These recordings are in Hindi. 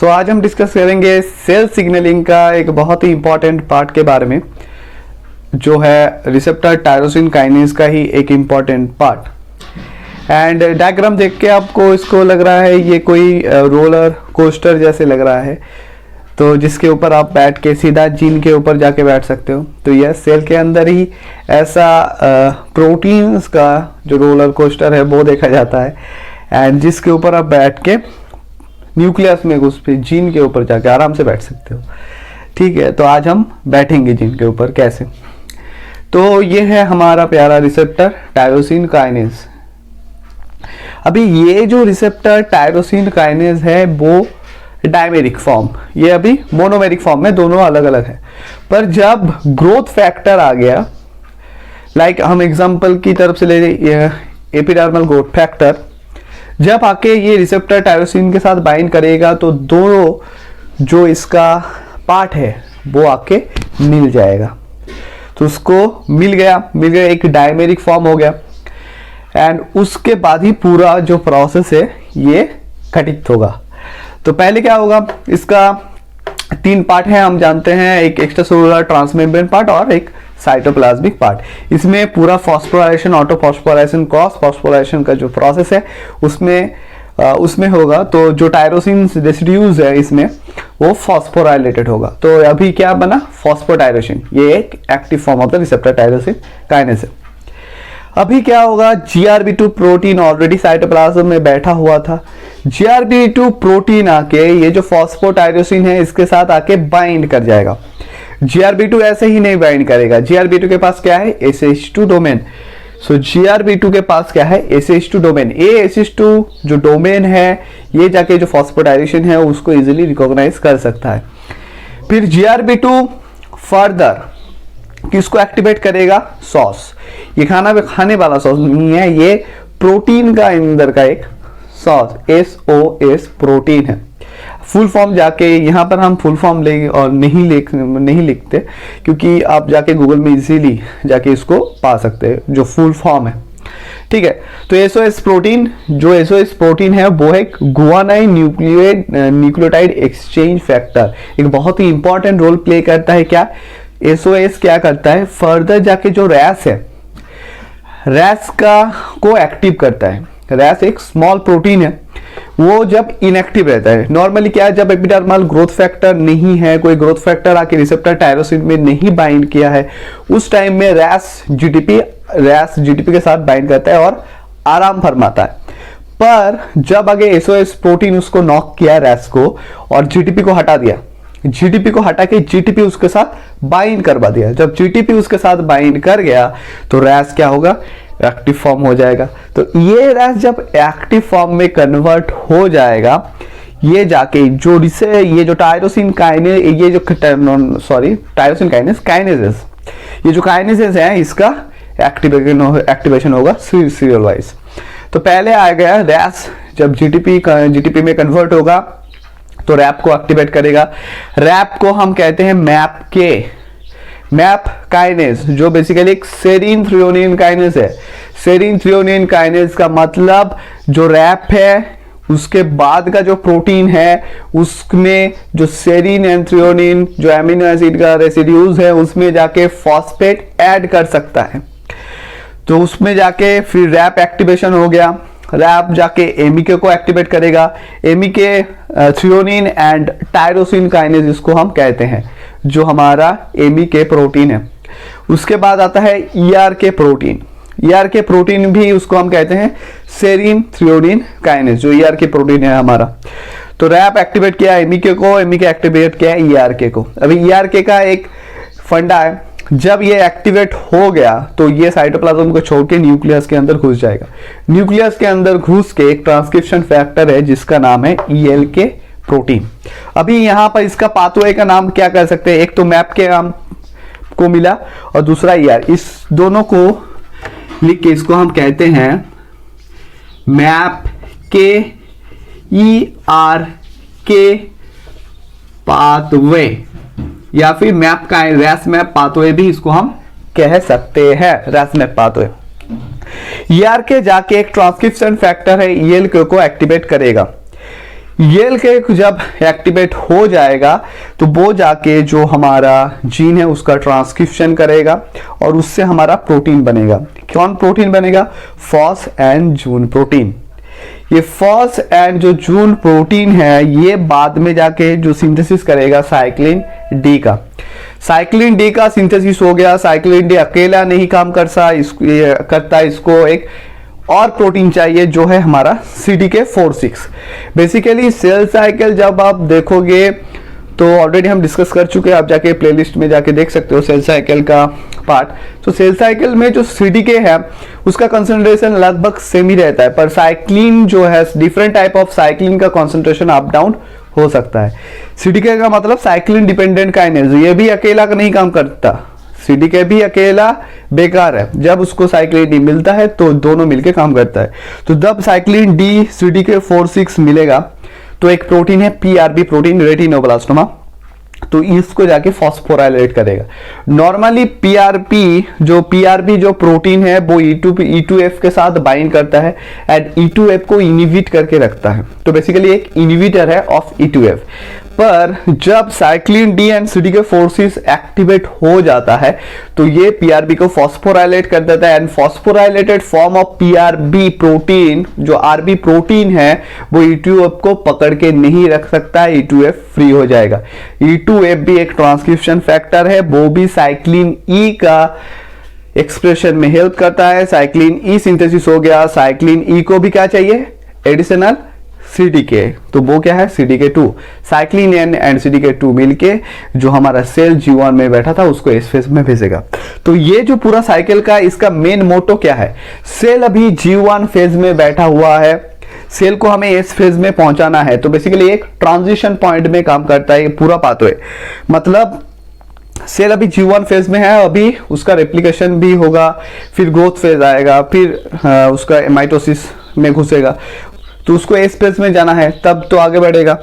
तो आज हम डिस्कस करेंगे सेल सिग्नलिंग का एक बहुत ही इंपॉर्टेंट पार्ट के बारे में, जो है रिसेप्टर टायरोसिन काइनेज का ही एक इंपॉर्टेंट पार्ट। एंड डायग्राम देख के आपको इसको लग रहा है ये कोई रोलर कोस्टर जैसे लग रहा है, तो जिसके ऊपर आप बैठ के सीधा जीन के ऊपर जाके बैठ सकते हो। तो यह सेल के अंदर ही ऐसा प्रोटीन्स का जो रोलर कोस्टर है वो देखा जाता है, एंड जिसके ऊपर आप बैठ के न्यूक्लियस में उस पे जीन के ऊपर जाके आराम से बैठ सकते हो। ठीक है, तो आज हम बैठेंगे जीन के ऊपर कैसे। तो ये है हमारा प्यारा रिसेप्टर टायरोसिन काइनेज। अभी ये जो रिसेप्टर टायरोसिन काइनेज है वो डायमेरिक फॉर्म, ये अभी मोनोमेरिक फॉर्म में, दोनों अलग अलग है। पर जब ग्रोथ फैक्टर आ गया, लाइक हम एग्जांपल की तरफ से ले एपिडर्मल ग्रोथ फैक्टर, जब आके ये रिसेप्टर टायरोसिन के साथ बाइंड करेगा तो दोनों जो इसका पार्ट है वो आके मिल जाएगा। तो उसको मिल गया एक डायमेरिक फॉर्म हो गया, एंड उसके बाद ही पूरा जो प्रोसेस है ये घटित होगा। तो पहले क्या होगा, इसका तीन पार्ट है हम जानते हैं, एक एक्स्ट्रासेलुलर ट्रांसमेम्ब्रेन पार्ट और एक साइटोप्लाज्मिक पार्ट। इसमें पूरा phosphorylation, auto phosphorylation, cross phosphorylation का जो प्रोसेस है उसमें होगा। तो जो टायरोसिन रेसिड्यूज है इसमें वो फॉस्फोराइलेटेड होगा। तो अभी क्या बना, फॉस्फोटायरोसिन, ये एक active form of the receptor tyrosine kinase है। अभी क्या होगा, GRB2 प्रोटीन ऑलरेडी साइटोप्लाज्म में बैठा हुआ था। GRB2 प्रोटीन आके ये जो फॉस्फोटायरोसिन है इसके साथ आके बाइंड कर जाएगा। GRB2 ऐसे ही नहीं बाइंड करेगा, GRB2 के पास क्या है, SH2 डोमेन। सो GRB2 के पास क्या है, SH2 डोमेन। ये SH2 जो डोमेन है ये जाके जो फॉस्फोटायरोसिन है उसको इजीली रिकॉग्नाइज कर सकता है। फिर GRB2 फर्दर किसको एक्टिवेट करेगा, सॉस। ये खाने वाला सॉस नहीं है, ये प्रोटीन का अंदर का एक सॉस, SOS प्रोटीन है। फुल फॉर्म जाके यहाँ पर हम फुल फॉर्म लेंगे और नहीं लिखते, क्योंकि आप जाके गूगल में इजीली जाके इसको पा सकते हैं जो फुल फॉर्म है। ठीक है, तो SOS प्रोटीन, जो SOS प्रोटीन है वो है गुआनाइन न्यूक्लियोटाइड एक्सचेंज फैक्टर, एक बहुत ही इंपॉर्टेंट रोल प्ले करता है। क्या SOS क्या करता है, फर्दर जाके जो रैस है, रैस को एक्टिव करता है। रैस एक स्मॉल प्रोटीन है, वो जब इनएक्टिव रहता है, नॉर्मली क्या है, जब एपिडर्मल ग्रोथ फैक्टर नहीं है, कोई ग्रोथ फैक्टर आके रिसेप्टर टायरोसिन में नहीं बाइंड किया है, उस टाइम में रैस जीटीपी के साथ बाइंड करता है और आराम फरमाता है। पर जब आगे SOS प्रोटीन उसको नॉक किया रैस को और जीटीपी को हटा दिया, जीटीपी को हटा के जीटीपी उसके साथ बाइंड करवा दिया, जब जीटीपी उसके साथ बाइंड कर गया तो रैस क्या होगा, एक्टिव फॉर्म हो जाएगा। तो ये रैस जब एक्टिव फॉर्म में कन्वर्ट हो जाएगा, ये जाके ये जो टायरोसिन काइनेज, ये जो टायरोसिन काइनेजेस, ये जो काइनेजेस हैं इसका एक्टिवेशन होगा सीरियल वाइज। तो पहले आ गया रैस, जब जीटीपी में कन्वर्ट होगा तो रैप को एक्टिवेट करेगा। रैप को हम कहते हैं मैप काइनेज, जो बेसिकली एक सेरीन थ्रियोनिन काइनेज है। सेरीन थ्रियोनिन काइनेज का मतलब जो रैप है उसके बाद का जो प्रोटीन है उसमें जो सेरीन एंड थ्रियोनिन जो एमिनो एसिड का रेसिड्यूज है उसमें जाके फॉस्फेट ऐड कर सकता है। तो उसमें जाके फिर रैप एक्टिवेशन हो गया, रैप जाके एमिके को एक्टिवेट करेगा। एमिके थ्रियोनिन एंड टायरोसिन काइनेज इसको हम कहते हैं, जो हमारा एमिके प्रोटीन है। उसके बाद आता है ERK प्रोटीन। ERK प्रोटीन भी उसको हम कहते हैं सेरीन थ्रियोनिन काइनेज, जो ERK प्रोटीन है हमारा। तो रैप एक्टिवेट किया एमिके को, एमिके एक्टिवेट किया ERK को। अभी ERK का एक फंडा है, जब ये एक्टिवेट हो गया तो ये साइटोप्लाज्म को छोड़ के न्यूक्लियस के अंदर घुस जाएगा। न्यूक्लियस के अंदर घुस के एक ट्रांसक्रिप्शन फैक्टर है जिसका नाम है ELK प्रोटीन। अभी यहां पर इसका पाथवे का नाम क्या कर सकते हैं, एक तो मैप के नाम को मिला और दूसरा ER, इस दोनों को लिख के इसको हम कहते हैं मैप के ERK पाथवे, या फिर मैप का रैस मैप पाथवे भी इसको हम कह सकते हैं, रैस मैप पाथवे। ERK जाके एक ट्रांसक्रिप्शन फैक्टर है ELK को एक्टिवेट करेगा। ये के जब एक्टिवेट हो जाएगा तो वो जाके जो हमारा जीन है उसका ट्रांसक्रिप्शन करेगा और उससे हमारा प्रोटीन बनेगा। कौन प्रोटीन बनेगा? Fos and Jun protein. ये फॉस एंड जो जून प्रोटीन है ये बाद में जाके जो सिंथेसिस करेगा साइक्लिन डी का। साइक्लिन डी का सिंथेसिस हो गया। साइक्लिन डी अकेला नहीं काम करता, इसको एक और प्रोटीन चाहिए जो है हमारा CDK4/6। बेसिकली सेल साइकिल जब आप देखोगे तो ऑलरेडी हम डिस्कस कर चुके हैं, आप जाके प्लेलिस्ट में जाके देख सकते हो सेल साइकिल का पार्ट। तो सेल साइकिल में जो CDK है उसका कंसंट्रेशन लगभग सेम ही रहता है, पर साइक्लिन जो है डिफरेंट टाइप ऑफ साइक्लिन का कंसंट्रेशन अप डाउन हो सकता है। CDK का मतलब साइक्लिन डिपेंडेंट काइनेज, ये भी अकेला का नहीं काम करता। CDK भी अकेला बेकार है, जब उसको साइक्लिन डी मिलता है तो दोनों मिलके काम करता है। तो जब साइक्लिन डी CDK4/6 मिलेगा तो एक प्रोटीन है PRB प्रोटीन, रेटिनोब्लास्टोमा, तो इसको जाके फॉस्फोराइलेट करेगा। नॉर्मली PRB जो प्रोटीन है वो E2F के साथ बाइंड करता है एंड E2F को इनिबिट करके रखता है। तो बेसिकली एक इनिबिटर है ऑफ E2F। पर जब cyclin D and CDK4/6 activate हो जाता है तो ये PRB को फॉस्फोराइलेट कर देता है and phosphorylated form of PRB protein जो RB प्रोटीन है वो E2F को पकड़ के नहीं रख सकता है, E2F फ्री हो जाएगा। E2F भी एक ट्रांसक्रिप्शन फैक्टर है, वो भी साइक्लिन E का एक्सप्रेशन में हेल्प करता है। साइक्लिन E सिंथेसिस हो गया, साइक्लिन E को भी क्या चाहिए? एडिशनल CDK, तो वो क्या है? CDK2। Cyclin N and CDK2 मिलके जो हमारा सेल G1 में बैठा था उसको इस फेज में भेजेगा। तो ये जो पूरा साइकिल का इसका मेन मोटो क्या है? सेल अभी G1 फेज में बैठा हुआ है, सेल को हमें इस फेज में पहुंचाना है। तो बेसिकली एक ट्रांजिशन पॉइंट में काम करता है ये पूरा पाथवे। मतलब सेल अभी G1 फेज में है, अभी उसका रेप्लिकेशन भी होगा, फिर ग्रोथ फेज आएगा, फिर उसका माइटोसिस में घुसेगा, तो उसको इस फेज में जाना है तब तो आगे बढ़ेगा।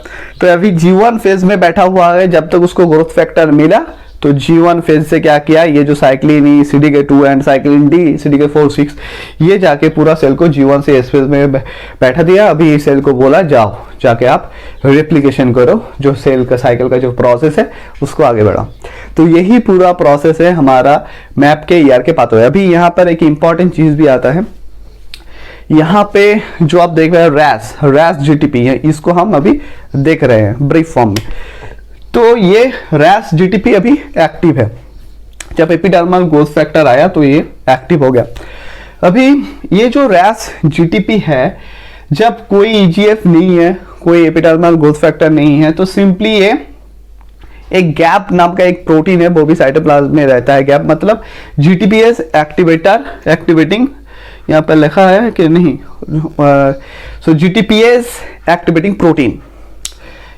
तो अभी G1 फेज में बैठा हुआ है, जब तक उसको ग्रोथ फैक्टर मिला तो G1 फेज से क्या किया, ये जो cyclin E CDK2 and cyclin D CDK4/6 ये जाके पूरा सेल को G1 से इस फेज में बैठा दिया। अभी इस सेल को बोला जाओ जाके आप रेप्लिकेशन करो, जो सेल का साइकिल का जो प्रोसेस है उसको आगे बढ़ाओ। तो यही पूरा प्रोसेस है हमारा मैप के ER के पाथवे। अभी यहाँ पर एक इंपॉर्टेंट चीज भी आता है, यहाँ पे जो आप देख रहे हैं रैस GTP है, इसको हम अभी देख रहे हैं ब्रीफ फॉर्म में। तो ये रैस GTP अभी एक्टिव है, जब एपिडर्मल ग्रोथ फैक्टर आया तो ये एक्टिव हो गया। अभी ये जो रैस GTP है, जब कोई EGF नहीं है, कोई एपिडर्मल ग्रोथ फैक्टर नहीं है, तो सिंपली ये एक गैप नाम का एक प्रोटीन है, वो भी साइटोप्लाज्म में रहता है। गैप मतलब GTPase एक्टिवेटिंग, यहाँ पर लिखा है कि नहीं, सो GTPase एक्टिवेटिंग प्रोटीन।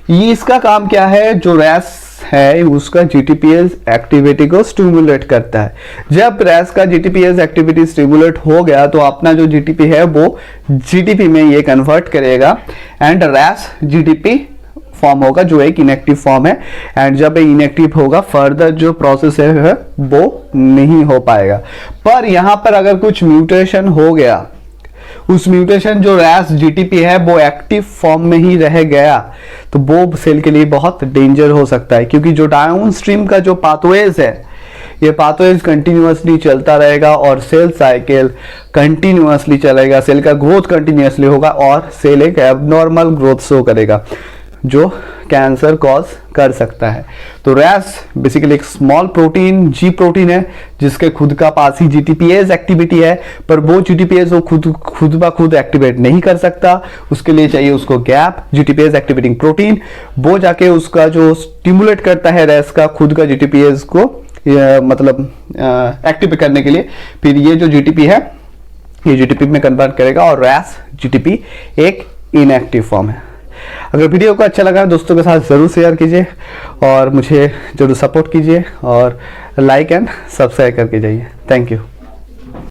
ये इसका काम क्या है? जो रैस है उसका GTPase एक्टिविटी को स्टिमुलेट करता है। जब रैस का GTPase एक्टिविटी स्टिमुलेट हो गया तो अपना जो GTP है वो GTP में ये कन्वर्ट करेगा एंड रैस GTP फॉर्म होगा जो एक इनएक्टिव फॉर्म है। एंड जब ये इनएक्टिव होगा फर्दर जो प्रोसेस है वो नहीं हो पाएगा। पर यहाँ पर अगर कुछ म्यूटेशन हो गया, उस म्यूटेशन जो रैस GTP है वो एक्टिव फॉर्म में ही रह गया, तो वो सेल के लिए बहुत डेंजर हो सकता है, क्योंकि जो डाउन स्ट्रीम का जो पाथवेज है ये पाथवेज कंटिन्यूअसली चलता रहेगा और सेल साइकिल कंटिन्यूअसली चलेगा, सेल का ग्रोथ कंटिन्यूअसली होगा और सेल एक एबनॉर्मल ग्रोथ शो करेगा जो कैंसर कॉज कर सकता है। तो रैस बेसिकली एक स्मॉल प्रोटीन G प्रोटीन है जिसके खुद का पास ही GTPase एक्टिविटी है, पर वो GTPase वो खुद ब खुद एक्टिवेट नहीं कर सकता, उसके लिए चाहिए उसको गैप GTPase एक्टिवेटिंग प्रोटीन। वो जाके उसका जो स्टिमुलेट करता है रैस का खुद का GTPase को मतलब एक्टिव करने के लिए, फिर ये जो GTP है ये GTP में कन्वर्ट करेगा और रैस GTP एक इनएक्टिव फॉर्म है। अगर वीडियो को अच्छा लगा दोस्तों के साथ ज़रूर शेयर कीजिए और मुझे ज़रूर सपोर्ट कीजिए और लाइक एंड सब्सक्राइब करके जाइए। Thank you.